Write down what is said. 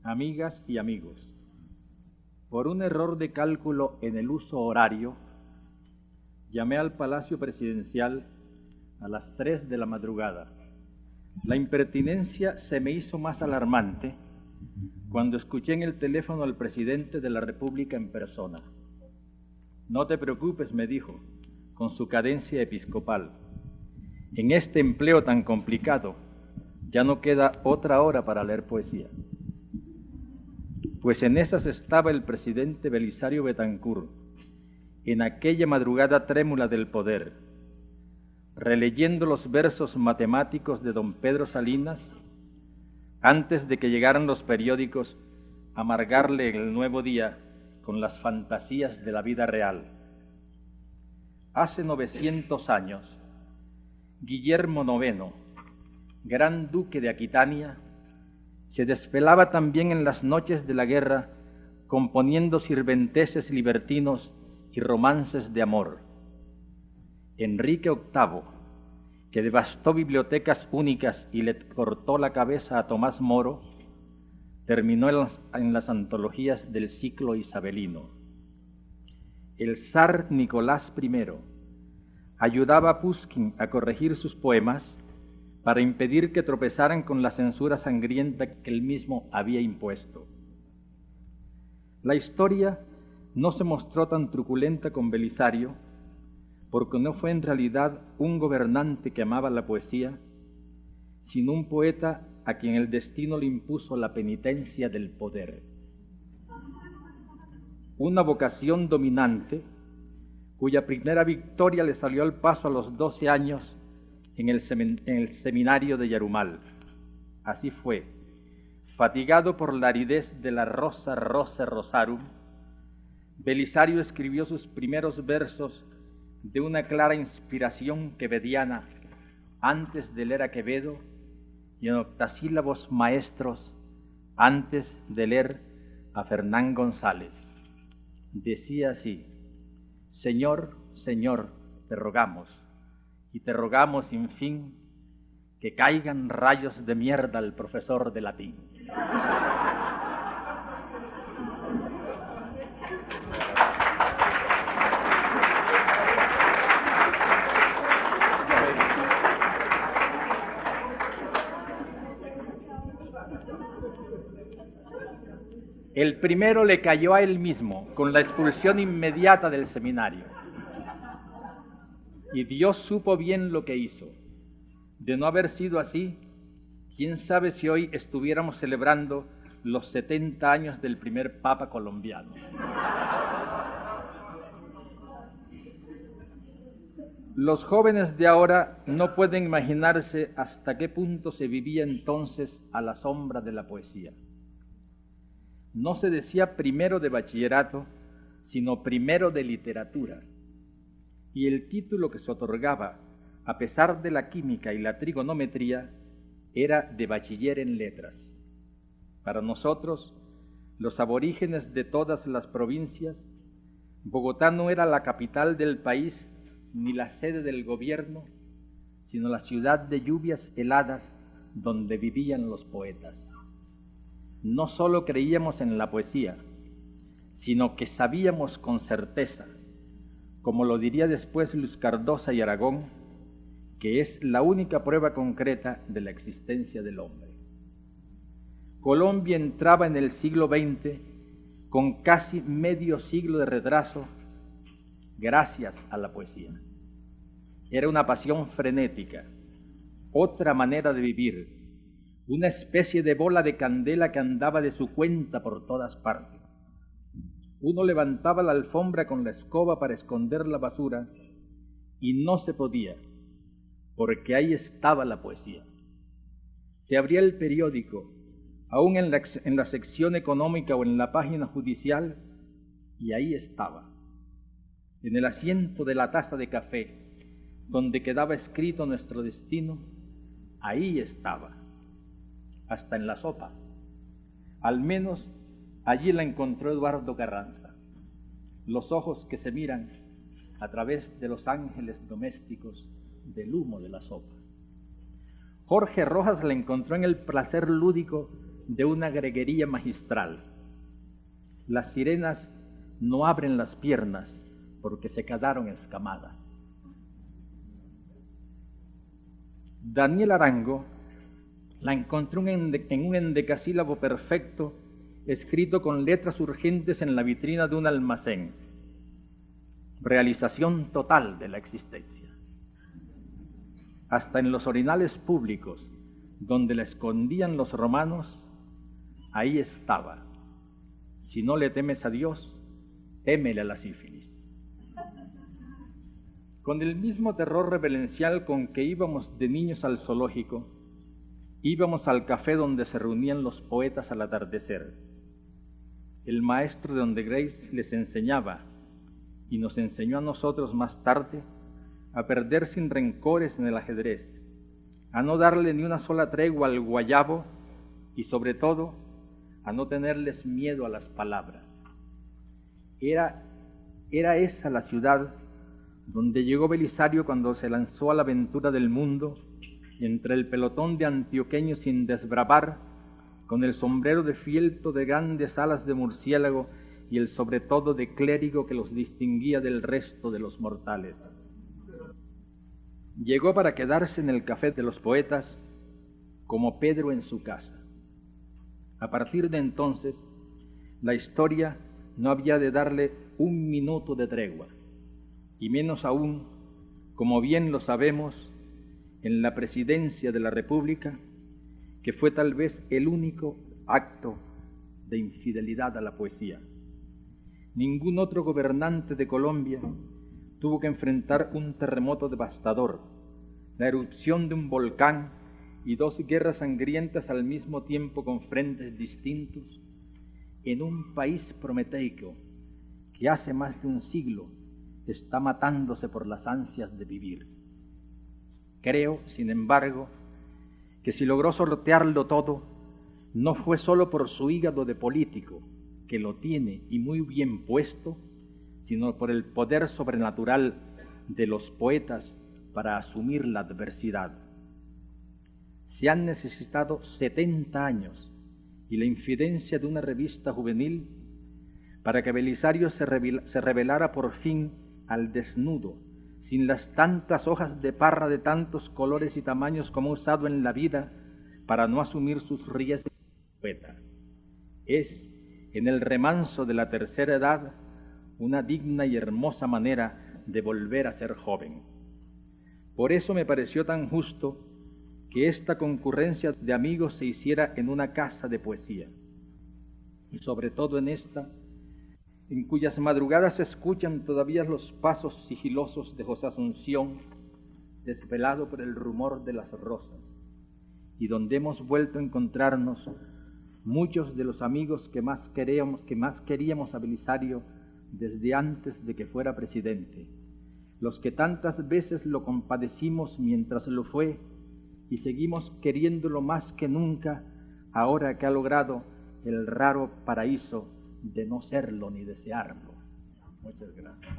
Amigas y amigos, por un error de cálculo en el uso horario, llamé al Palacio Presidencial a las 3 de la madrugada. La impertinencia se me hizo más alarmante cuando escuché en el teléfono al presidente de la República en persona. No te preocupes, me dijo, con su cadencia episcopal. En este empleo tan complicado, ya no queda otra hora para leer poesía. Pues en esas estaba el presidente Belisario Betancur, en aquella madrugada trémula del poder, releyendo los versos matemáticos de don Pedro Salinas, antes de que llegaran los periódicos a amargarle el nuevo día con las fantasías de la vida real. Hace 900 años, Guillermo IX, gran duque de Aquitania, se desvelaba también en las noches de la guerra componiendo sirventeses libertinos y romances de amor. Enrique VIII, que devastó bibliotecas únicas y le cortó la cabeza a Tomás Moro, terminó en las antologías del ciclo isabelino. El zar Nicolás I ayudaba a Pushkin a corregir sus poemas para impedir que tropezaran con la censura sangrienta que él mismo había impuesto. La historia no se mostró tan truculenta con Belisario, porque no fue en realidad un gobernante que amaba la poesía, sino un poeta a quien el destino le impuso la penitencia del poder. Una vocación dominante, cuya primera victoria le salió al paso a los 12 años en el seminario de Yarumal. Así fue, fatigado por la aridez de la Rosa Rosarum, Belisario escribió sus primeros versos de una clara inspiración quevediana antes de leer a Quevedo y en octasílabos maestros antes de leer a Fernán González. Decía así: Señor, Señor, te rogamos, y te rogamos sin fin que caigan rayos de mierda al profesor de latín. El primero le cayó a él mismo con la expulsión inmediata del seminario. Y Dios supo bien lo que hizo. De no haber sido así, quién sabe si hoy estuviéramos celebrando los 70 años del primer Papa colombiano. Los jóvenes de ahora no pueden imaginarse hasta qué punto se vivía entonces a la sombra de la poesía. No se decía primero de bachillerato, sino primero de literatura. Y el título que se otorgaba, a pesar de la química y la trigonometría, era de bachiller en letras. Para nosotros, los aborígenes de todas las provincias, Bogotá no era la capital del país ni la sede del gobierno, sino la ciudad de lluvias heladas donde vivían los poetas. No solo creíamos en la poesía, sino que sabíamos con certeza, como lo diría después Luis Cardosa y Aragón, que es la única prueba concreta de la existencia del hombre. Colombia entraba en el siglo XX con casi medio siglo de retraso gracias a la poesía. Era una pasión frenética, otra manera de vivir, una especie de bola de candela que andaba de su cuenta por todas partes. Uno levantaba la alfombra con la escoba para esconder la basura y no se podía, porque ahí estaba la poesía. Se abría el periódico, aún en la sección económica o en la página judicial, y ahí estaba, en el asiento de la taza de café, donde quedaba escrito nuestro destino, ahí estaba, hasta en la sopa. Al menos allí la encontró Eduardo Carranza, los ojos que se miran a través de los ángeles domésticos del humo de la sopa. Jorge Rojas la encontró en el placer lúdico de una greguería magistral. Las sirenas no abren las piernas porque se quedaron escamadas. Daniel Arango la encontró en un endecasílabo perfecto, escrito con letras urgentes en la vitrina de un almacén. Realización total de la existencia. Hasta en los orinales públicos, donde la escondían los romanos, ahí estaba. Si no le temes a Dios, témele a la sífilis. Con el mismo terror reverencial con que íbamos de niños al zoológico, íbamos al café donde se reunían los poetas al atardecer. El maestro de donde Grace les enseñaba, y nos enseñó a nosotros más tarde, a perder sin rencores en el ajedrez, a no darle ni una sola tregua al guayabo y sobre todo a no tenerles miedo a las palabras. Era esa la ciudad donde llegó Belisario cuando se lanzó a la aventura del mundo entre el pelotón de antioqueños sin desbravar, con el sombrero de fieltro de grandes alas de murciélago y el sobretodo de clérigo que los distinguía del resto de los mortales. Llegó para quedarse en el café de los poetas como Pedro en su casa. A partir de entonces, la historia no había de darle un minuto de tregua, y menos aún, como bien lo sabemos, en la presidencia de la República, que fue tal vez el único acto de infidelidad a la poesía. Ningún otro gobernante de Colombia tuvo que enfrentar un terremoto devastador, la erupción de un volcán y 2 guerras sangrientas al mismo tiempo con frentes distintos, en un país prometeico que hace más de un siglo está matándose por las ansias de vivir. Creo, sin embargo, que si logró sortearlo todo, no fue solo por su hígado de político, que lo tiene y muy bien puesto, sino por el poder sobrenatural de los poetas para asumir la adversidad. Se han necesitado 70 años y la infidencia de una revista juvenil para que Belisario se revelara por fin al desnudo, sin las tantas hojas de parra de tantos colores y tamaños como ha usado en la vida para no asumir sus riesgos de poeta. Es, en el remanso de la tercera edad, una digna y hermosa manera de volver a ser joven. Por eso me pareció tan justo que esta concurrencia de amigos se hiciera en una casa de poesía, y sobre todo en esta, en cuyas madrugadas se escuchan todavía los pasos sigilosos de José Asunción, desvelado por el rumor de las rosas, y donde hemos vuelto a encontrarnos muchos de los amigos que más queríamos a Belisario desde antes de que fuera presidente, los que tantas veces lo compadecimos mientras lo fue y seguimos queriéndolo más que nunca ahora que ha logrado el raro paraíso de no serlo ni desearlo. Muchas gracias.